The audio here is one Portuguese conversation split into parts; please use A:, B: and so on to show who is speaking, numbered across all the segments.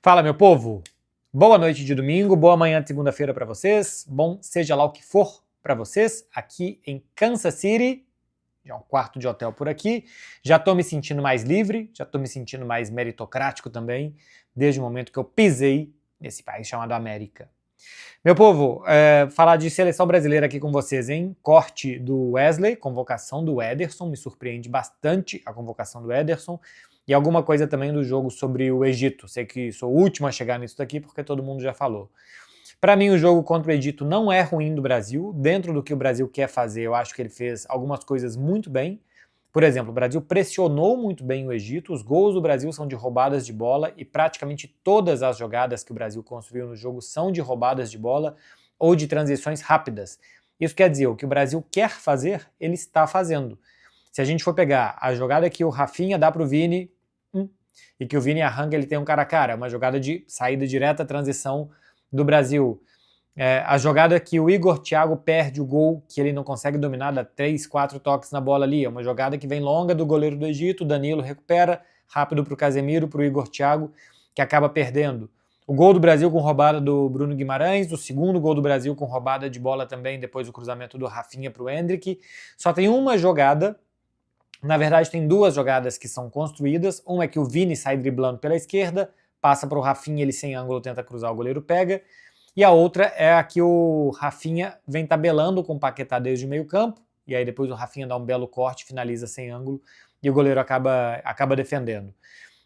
A: Fala, meu povo! Boa noite de domingo, boa manhã de segunda-feira para vocês. Bom, seja lá o que for para vocês, aqui em Kansas City, já um quarto de hotel por aqui. Já tô me sentindo mais livre, já tô me sentindo mais meritocrático também, desde o momento que eu pisei nesse país chamado América. Meu povo, falar de seleção brasileira aqui com vocês, hein? Corte do Wesley, convocação do Ederson, me surpreende bastante a convocação do Ederson. E alguma coisa também do jogo sobre o Egito. Sei que sou o último a chegar nisso daqui porque todo mundo já falou. Para mim, o jogo contra o Egito não é ruim do Brasil. Dentro do que o Brasil quer fazer, eu acho que ele fez algumas coisas muito bem. Por exemplo, o Brasil pressionou muito bem o Egito, os gols do Brasil são de roubadas de bola e praticamente todas as jogadas que o Brasil construiu no jogo são de roubadas de bola ou de transições rápidas. Isso quer dizer, o que o Brasil quer fazer, ele está fazendo. Se a gente for pegar a jogada que o Rafinha dá para o Vini, e que o Vini arranca, ele tem um cara a cara, uma jogada de saída direta, transição do Brasil. A jogada que o Igor Thiago perde o gol, que ele não consegue dominar, dá 3, 4 toques na bola ali, é uma jogada que vem longa do goleiro do Egito, o Danilo recupera, rápido para o Casemiro, para o Igor Thiago, que acaba perdendo. O gol do Brasil com roubada do Bruno Guimarães, o segundo gol do Brasil com roubada de bola também, depois do cruzamento do Rafinha para o Endrick. Só tem uma jogada, na verdade tem duas jogadas que são construídas, uma é que o Vini sai driblando pela esquerda, passa para o Rafinha, ele sem ângulo tenta cruzar, o goleiro pega, e a outra é a que o Rafinha vem tabelando com o Paquetá desde o meio campo, e aí depois o Rafinha dá um belo corte, finaliza sem ângulo, e o goleiro acaba defendendo.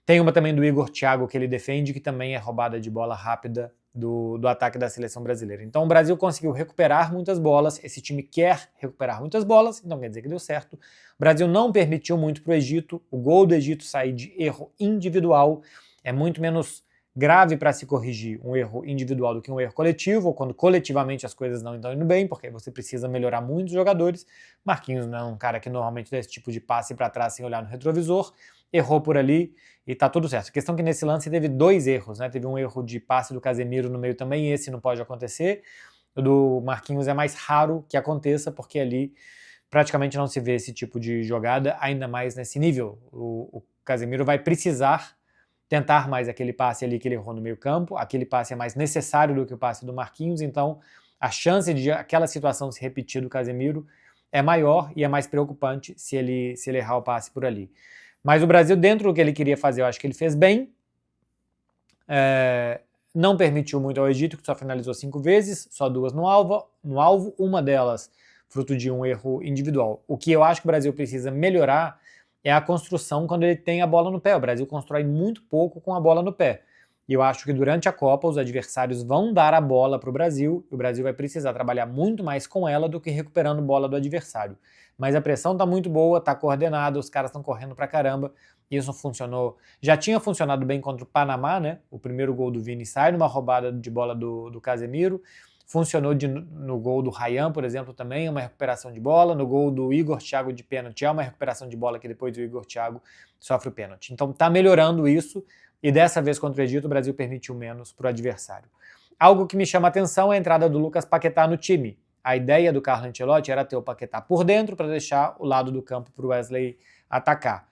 A: Tem uma também do Igor Thiago que ele defende, que também é roubada de bola rápida do ataque da seleção brasileira. Então o Brasil conseguiu recuperar muitas bolas, esse time quer recuperar muitas bolas, então quer dizer que deu certo. O Brasil não permitiu muito para o Egito, o gol do Egito sair de erro individual, é muito menos grave para se corrigir um erro individual do que um erro coletivo, ou quando coletivamente as coisas não estão indo bem, porque você precisa melhorar muito os jogadores. Marquinhos não é um cara que normalmente dá esse tipo de passe para trás sem olhar no retrovisor, errou por ali e tá tudo certo. A questão é que nesse lance teve dois erros, né? Teve um erro de passe do Casemiro no meio também, esse não pode acontecer. O do Marquinhos é mais raro que aconteça, porque ali praticamente não se vê esse tipo de jogada, ainda mais nesse nível. O Casemiro vai precisar tentar mais aquele passe ali que ele errou no meio campo, aquele passe é mais necessário do que o passe do Marquinhos, então a chance de aquela situação se repetir do Casemiro é maior e é mais preocupante se ele errar o passe por ali. Mas o Brasil, dentro do que ele queria fazer, eu acho que ele fez bem, não permitiu muito ao Egito, que só finalizou 5 vezes, só 2 no alvo, uma delas fruto de um erro individual. O que eu acho que o Brasil precisa melhorar é a construção quando ele tem a bola no pé. O Brasil constrói muito pouco com a bola no pé. E eu acho que durante a Copa os adversários vão dar a bola para o Brasil e o Brasil vai precisar trabalhar muito mais com ela do que recuperando bola do adversário. Mas a pressão está muito boa, está coordenada, os caras estão correndo pra caramba. Isso funcionou. Já tinha funcionado bem contra o Panamá, né? O primeiro gol do Vini sai numa roubada de bola do Casemiro. Funcionou no gol do Ryan, por exemplo, também, uma recuperação de bola. No gol do Igor Thiago de pênalti, é uma recuperação de bola que depois o Igor Thiago sofre o pênalti. Então tá melhorando isso, e dessa vez contra o Egito o Brasil permitiu menos para o adversário. Algo que me chama a atenção é a entrada do Lucas Paquetá no time. A ideia do Carlo Ancelotti era ter o Paquetá por dentro para deixar o lado do campo para o Wesley atacar.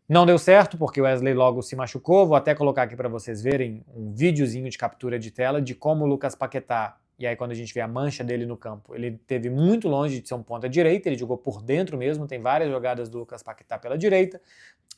A: Não deu certo, porque o Wesley logo se machucou. Vou até colocar aqui para vocês verem um videozinho de captura de tela de como o Lucas Paquetá, e aí quando a gente vê a mancha dele no campo, ele teve muito longe de ser um ponta direita, ele jogou por dentro mesmo, tem várias jogadas do Lucas Paquetá pela direita,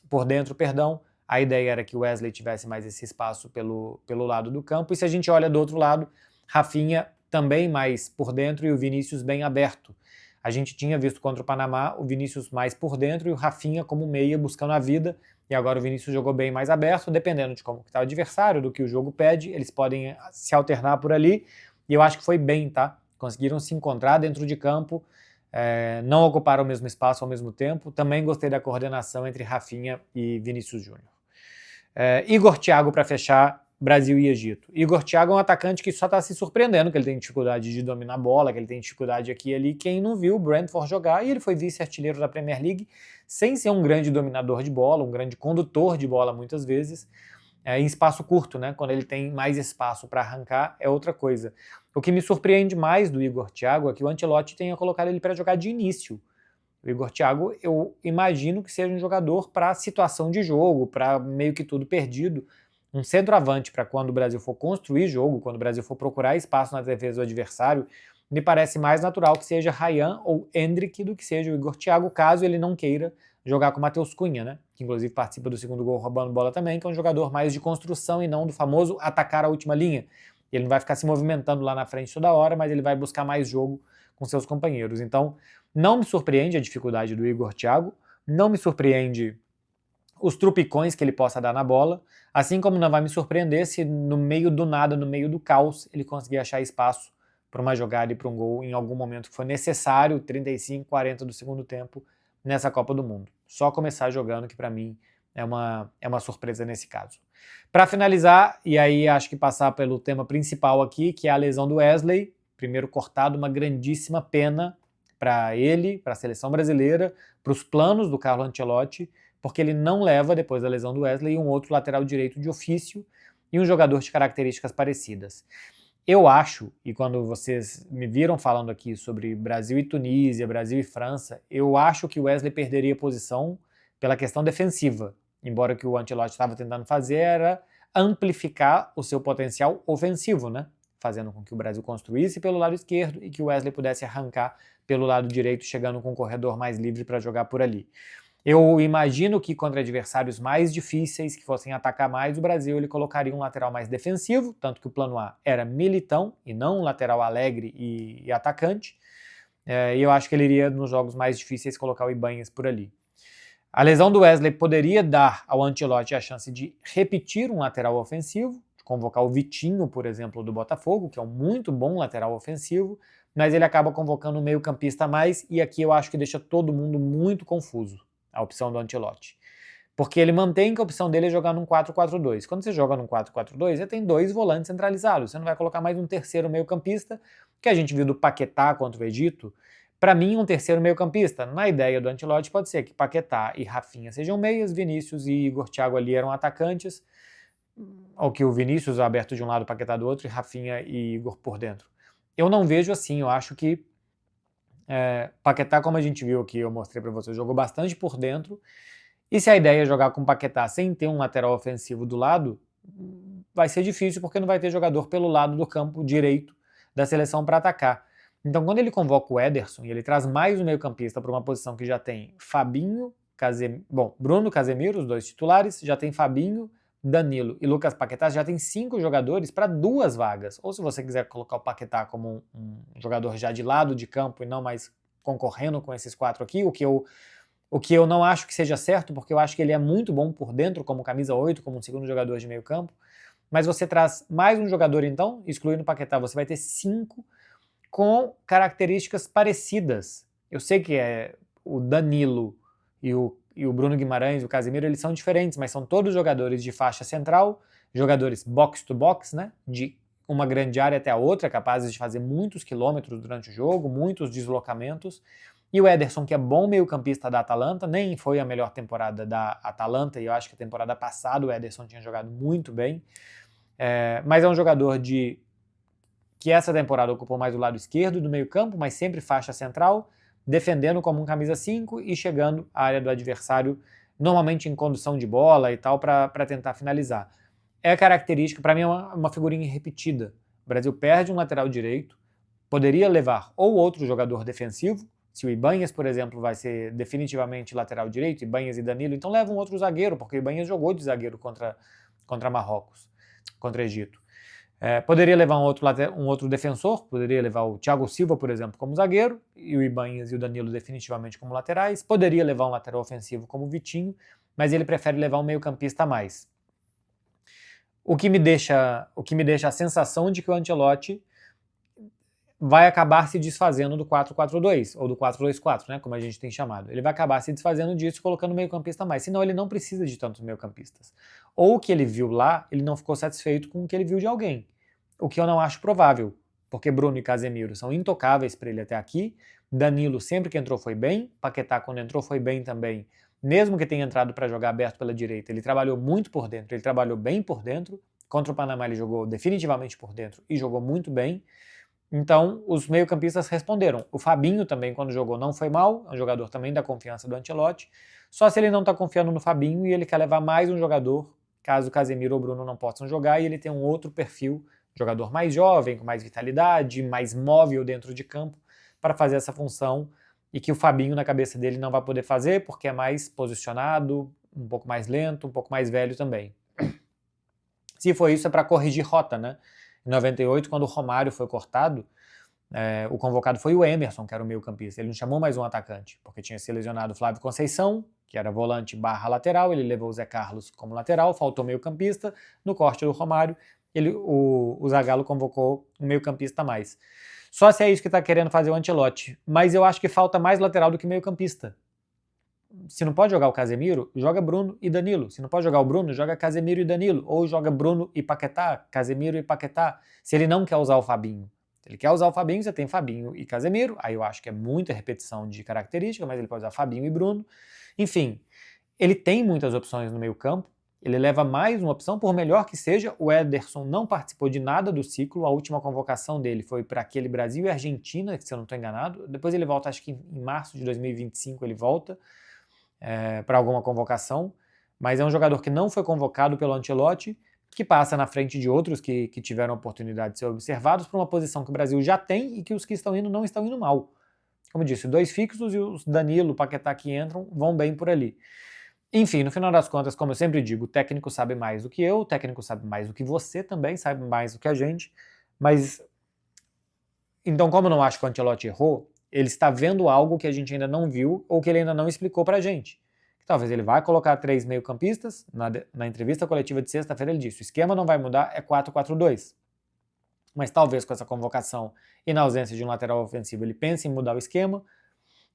A: por dentro, perdão. A ideia era que o Wesley tivesse mais esse espaço pelo lado do campo, e se a gente olha do outro lado, Rafinha também mais por dentro e o Vinícius bem aberto. A gente tinha visto contra o Panamá o Vinícius mais por dentro e o Rafinha como meia buscando a vida, e agora o Vinícius jogou bem mais aberto, dependendo de como está o adversário, do que o jogo pede, eles podem se alternar por ali, e eu acho que foi bem, tá? Conseguiram se encontrar dentro de campo, não ocuparam o mesmo espaço ao mesmo tempo. Também gostei da coordenação entre Rafinha e Vinícius Júnior. Igor Thiago para fechar, Brasil e Egito. Igor Thiago é um atacante que só está se surpreendendo, que ele tem dificuldade de dominar a bola, que ele tem dificuldade aqui e ali. Quem não viu o Brentford jogar, e ele foi vice-artilheiro da Premier League, sem ser um grande dominador de bola, um grande condutor de bola muitas vezes, em espaço curto, né? Quando ele tem mais espaço para arrancar, é outra coisa. O que me surpreende mais do Igor Thiago é que o Ancelotti tenha colocado ele para jogar de início. O Igor Thiago, eu imagino que seja um jogador para situação de jogo, para meio que tudo perdido. um centroavante para quando o Brasil for construir jogo, quando o Brasil for procurar espaço na defesa do adversário, me parece mais natural que seja Ryan ou Endrick do que seja o Igor Thiago, caso ele não queira jogar com o Matheus Cunha, né? Que inclusive participa do segundo gol roubando bola também, que é um jogador mais de construção e não do famoso atacar a última linha. Ele não vai ficar se movimentando lá na frente toda hora, mas ele vai buscar mais jogo com seus companheiros. Então, não me surpreende a dificuldade do Igor Thiago, não me surpreende os trupicões que ele possa dar na bola, assim como não vai me surpreender se no meio do nada, no meio do caos, ele conseguir achar espaço para uma jogada e para um gol em algum momento que for necessário, 35, 40 do segundo tempo, nessa Copa do Mundo. Só começar jogando, que para mim é uma surpresa nesse caso. Para finalizar, e aí acho que passar pelo tema principal aqui, que é a lesão do Wesley, primeiro cortado, uma grandíssima pena para ele, para a seleção brasileira, para os planos do Carlo Ancelotti, porque ele não leva, depois da lesão do Wesley, um outro lateral direito de ofício e um jogador de características parecidas. Eu acho, e quando vocês me viram falando aqui sobre Brasil e Tunísia, Brasil e França, eu acho que o Wesley perderia posição pela questão defensiva, embora o que o Ancelotti estava tentando fazer era amplificar o seu potencial ofensivo, né? Fazendo com que o Brasil construísse pelo lado esquerdo e que o Wesley pudesse arrancar pelo lado direito, chegando com um corredor mais livre para jogar por ali. Eu imagino que contra adversários mais difíceis, que fossem atacar mais, o Brasil ele colocaria um lateral mais defensivo, tanto que o plano A era Militão e não um lateral alegre e atacante. E eu acho que ele iria, nos jogos mais difíceis, colocar o Ibanhas por ali. A lesão do Wesley poderia dar ao Ancelotti a chance de repetir um lateral ofensivo, de convocar o Vitinho, por exemplo, do Botafogo, que é um muito bom lateral ofensivo, mas ele acaba convocando um meio-campista a mais, e aqui eu acho que deixa todo mundo muito confuso, a opção do Ancelotti. Porque ele mantém que a opção dele é jogar num 4-4-2. Quando você joga num 4-4-2, você tem dois volantes centralizados. Você não vai colocar mais um terceiro meio-campista, que a gente viu do Paquetá contra o Egito. Para mim, um terceiro meio-campista, na ideia do Ancelotti, pode ser que Paquetá e Rafinha sejam meias, Vinícius e Igor Thiago ali eram atacantes, ou que o Vinícius é aberto de um lado, Paquetá do outro, e Rafinha e Igor por dentro. Eu não vejo assim, eu acho que Paquetá, como a gente viu aqui, eu mostrei para vocês, jogou bastante por dentro. E se a ideia é jogar com Paquetá sem ter um lateral ofensivo do lado, vai ser difícil porque não vai ter jogador pelo lado do campo direito da seleção para atacar. Então, quando ele convoca o Ederson e ele traz mais um meio-campista para uma posição que já tem Fabinho, Bruno, Casemiro, os dois titulares, já tem Fabinho, Danilo e Lucas Paquetá, já tem 5 jogadores para 2 vagas. Ou se você quiser colocar o Paquetá como um jogador já de lado de campo e não mais concorrendo com esses 4 aqui, o que eu não acho que seja certo, porque eu acho que ele é muito bom por dentro, como camisa 8, como um segundo jogador de meio campo, mas você traz mais um jogador então, excluindo o Paquetá, você vai ter 5 com características parecidas. Eu sei que o Danilo e o Bruno Guimarães, o Casemiro, eles são diferentes, mas são todos jogadores de faixa central, jogadores box-to-box, né, de uma grande área até a outra, capazes de fazer muitos quilômetros durante o jogo, muitos deslocamentos. E o Ederson, que é bom meio-campista da Atalanta, nem foi a melhor temporada da Atalanta, e eu acho que a temporada passada o Ederson tinha jogado muito bem, mas é um jogador que essa temporada ocupou mais o lado esquerdo do meio-campo, mas sempre faixa central, defendendo como um camisa 5 e chegando à área do adversário, normalmente em condução de bola e tal, para tentar finalizar. É característica, para mim é uma figurinha repetida. O Brasil perde um lateral direito, poderia levar ou outro jogador defensivo, se o Ibanhas, por exemplo, vai ser definitivamente lateral direito, Ibanhas e Danilo, então leva um outro zagueiro, porque o Ibanhas jogou de zagueiro contra Marrocos, contra Egito. Poderia levar um outro defensor, poderia levar o Thiago Silva, por exemplo, como zagueiro, e o Ibanhas e o Danilo definitivamente como laterais. Poderia levar um lateral ofensivo como o Vitinho, mas ele prefere levar um meio-campista a mais. O que me deixa a sensação de que o Ancelotti vai acabar se desfazendo do 4-4-2, ou do 4-2-4, né, como a gente tem chamado. Ele vai acabar se desfazendo disso colocando meio-campista a mais, senão ele não precisa de tantos meio-campistas. Ou o que ele viu lá, ele não ficou satisfeito com o que ele viu de alguém, o que eu não acho provável, porque Bruno e Casemiro são intocáveis para ele até aqui, Danilo sempre que entrou foi bem, Paquetá quando entrou foi bem também, mesmo que tenha entrado para jogar aberto pela direita, ele trabalhou muito por dentro, ele trabalhou bem por dentro, contra o Panamá ele jogou definitivamente por dentro e jogou muito bem. Então, os meio-campistas responderam. O Fabinho também, quando jogou, não foi mal, é um jogador também da confiança do Ancelotti, só se ele não está confiando no Fabinho e ele quer levar mais um jogador caso Casemiro ou Bruno não possam jogar, e ele tem um outro perfil, jogador mais jovem, com mais vitalidade, mais móvel dentro de campo, para fazer essa função, e que o Fabinho na cabeça dele não vai poder fazer, porque é mais posicionado, um pouco mais lento, um pouco mais velho também. Se for isso, é para corrigir rota, né? Em 98, quando o Romário foi cortado, o convocado foi o Emerson, que era o meio-campista. Ele não chamou mais um atacante, porque tinha se lesionado o Flávio Conceição, que era volante barra lateral, ele levou o Zé Carlos como lateral, faltou meio-campista. No corte do Romário, o Zagallo convocou um meio-campista a mais. Só se é isso que está querendo fazer o Ancelotti. Mas eu acho que falta mais lateral do que meio-campista. Se não pode jogar o Casemiro, joga Bruno e Danilo. Se não pode jogar o Bruno, joga Casemiro e Danilo. Ou joga Bruno e Paquetá, Casemiro e Paquetá. Se ele não quer usar o Fabinho. Se ele quer usar o Fabinho, você tem Fabinho e Casemiro. Aí eu acho que é muita repetição de característica, mas ele pode usar Fabinho e Bruno. Enfim, ele tem muitas opções no meio campo. Ele leva mais uma opção, por melhor que seja. O Ederson não participou de nada do ciclo. A última convocação dele foi para aquele Brasil e Argentina, se eu não estou enganado. Depois ele volta, acho que em março de 2025 ele volta para alguma convocação. Mas é um jogador que não foi convocado pelo Ancelotti, que passa na frente de outros que tiveram a oportunidade de ser observados para uma posição que o Brasil já tem e que os que estão indo não estão indo mal. Como disse, 2 fixos e os Danilo, Paquetá que entram vão bem por ali. Enfim, no final das contas, como eu sempre digo, o técnico sabe mais do que eu, o técnico sabe mais do que você também, sabe mais do que a gente, mas então, como eu não acho que o Ancelotti errou, ele está vendo algo que a gente ainda não viu ou que ele ainda não explicou pra gente. Talvez ele vai colocar 3 meio-campistas, na entrevista coletiva de sexta-feira ele disse, o esquema não vai mudar, é 4-4-2. Mas talvez com essa convocação e na ausência de um lateral ofensivo ele pense em mudar o esquema,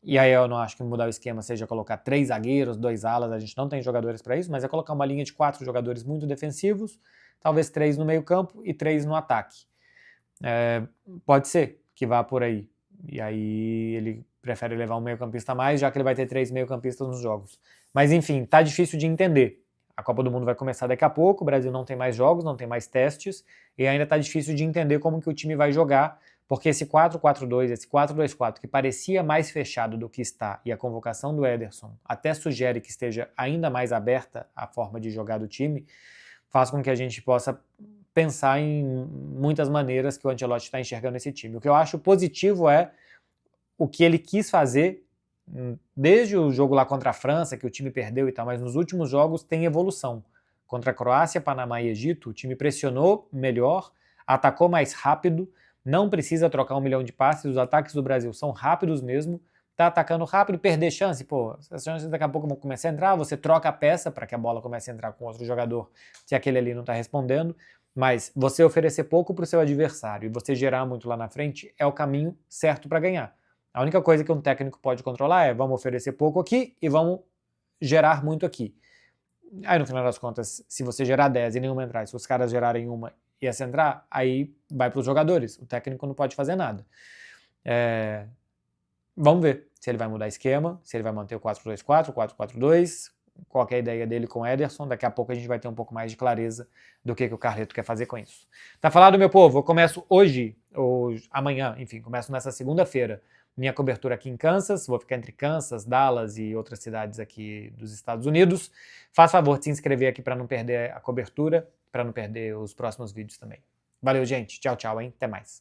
A: e aí eu não acho que mudar o esquema seja colocar 3 zagueiros, 2 alas, a gente não tem jogadores para isso, mas é colocar uma linha de 4 jogadores muito defensivos, talvez 3 no meio campo e 3 no ataque. Pode ser que vá por aí, e aí ele prefere levar um meio-campista a mais, já que ele vai ter 3 meio-campistas nos jogos. Mas enfim, tá difícil de entender. A Copa do Mundo vai começar daqui a pouco, o Brasil não tem mais jogos, não tem mais testes, e ainda tá difícil de entender como que o time vai jogar, porque esse 4-4-2, esse 4-2-4, que parecia mais fechado do que está, e a convocação do Ederson até sugere que esteja ainda mais aberta a forma de jogar do time, faz com que a gente possa pensar em muitas maneiras que o Ancelotti está enxergando esse time. O que eu acho positivo é o que ele quis fazer desde o jogo lá contra a França, que o time perdeu e tal, mas nos últimos jogos tem evolução. Contra a Croácia, Panamá e Egito, o time pressionou melhor, atacou mais rápido, não precisa trocar 1 milhão de passes, os ataques do Brasil são rápidos mesmo, tá atacando rápido, perder chance, pô, as chances daqui a pouco vão começar a entrar, você troca a peça para que a bola comece a entrar com outro jogador, se aquele ali não tá respondendo, mas você oferecer pouco para o seu adversário e você gerar muito lá na frente é o caminho certo para ganhar. A única coisa que um técnico pode controlar é vamos oferecer pouco aqui e vamos gerar muito aqui. Aí no final das contas, se você gerar 10 e nenhuma entrar, se os caras gerarem uma e essa entrar, aí vai para os jogadores. O técnico não pode fazer nada. Vamos ver se ele vai mudar esquema, se ele vai manter o 4-2-4, 4-4-2, qual é a ideia dele com o Ederson. Daqui a pouco a gente vai ter um pouco mais de clareza do que o Carleto quer fazer com isso. Tá falado, meu povo? Eu começo hoje, ou amanhã, enfim, começo nessa segunda-feira, minha cobertura aqui em Kansas, vou ficar entre Kansas, Dallas e outras cidades aqui dos Estados Unidos. Faz favor de se inscrever aqui para não perder a cobertura, para não perder os próximos vídeos também. Valeu, gente. Tchau, tchau, hein? Até mais.